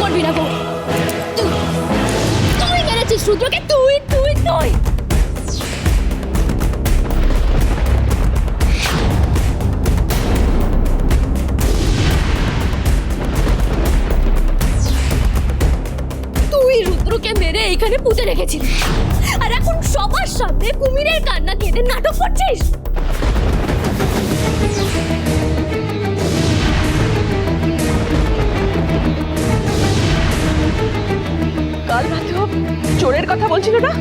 করবি না গো। তুই মেরেছিস রুদ্রকে, তুই তুই তুই তুই রুদ্রকে মেরে এখানে পুঁতে রেখেছিলি, আর এখন সবার সামনে কুমিরের কান্না কেঁদে নাটক করছিস। কাল রাতেও চোরের কথা বলছিল না?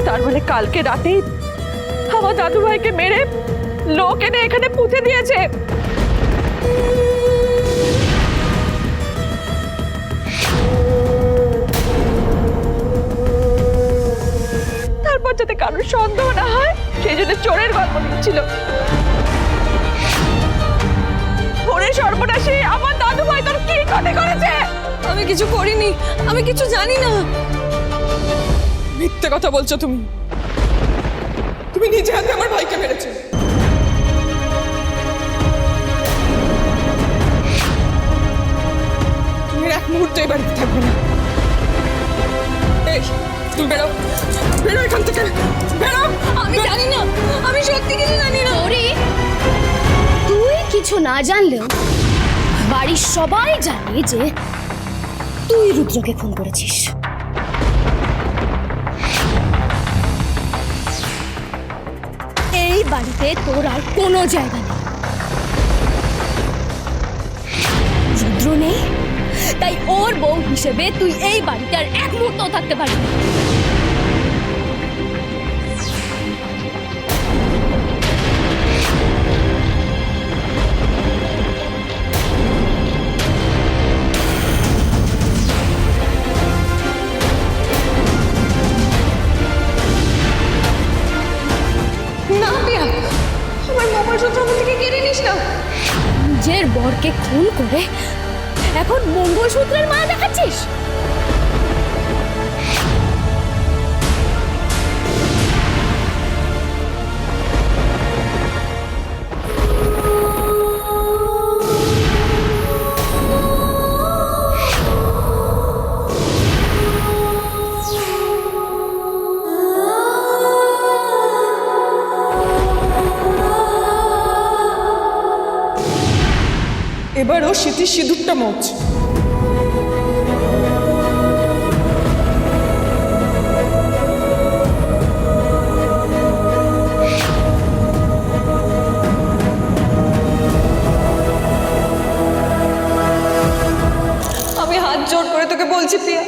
তার মানে কালকে রাতেই আমার দাদু ভাইকে মেরে লোক এনে এখানে পুঁতে দিয়েছে। তারপর যাতে কারোর সন্দেহ না হয় সেই জন্য চোরের গল্প দিচ্ছিল। ওরে সর্বনাশী, আমার দাদু ভাই তোর কি ক্ষতি করেছে? আমি কিছু করিনি, আমি কিছু জানি না। মিথ্যে কথা বলছো তুমি। তুমি নিজে হাতে আমার ভাইকে মেরেছো। তুমি এক মুহূর্তে এই বাড়িতে থাকবে না। এই তুমি বেরো, বেরো এখান থেকে, বেরো। আমি জানি না, আমি সত্যি কিছু জানি না। ওরে, তুই কিছু না জানলেও বাড়ির সবাই জানে যে তুই রুদ্রকে খুন করেছিস। এই বাড়িতে তোর আর কোনো জায়গা নেই। রুদ্র নেই, তাই ওর বউ হিসেবে তুই এই বাড়িতে আর এক মুহূর্ত থাকতে পারবি না। না পিয়া, আমার মঙ্গলসূত্র আমার থেকে কেড়ে নিস না। নিজের বরকে খুন করে এখন মঙ্গলসূত্রের মায়া দেখাচ্ছিস? এবারও স্মৃতির সিঁদুরটা মোচ। আমি হাত জোড় করে তোকে বলছি প্রিয়া,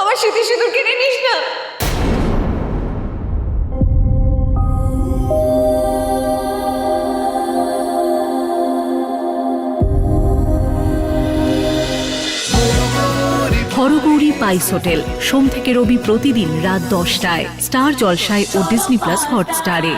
আমার স্মৃতি সিঁদুর কেড়ে নিস না। হরগৌরী পাইস হোটেল সোম থেকে রবি প্রতিদিন রাত 10টায় স্টার জলসায় ও ডিজনি প্লাস হটস্টারে।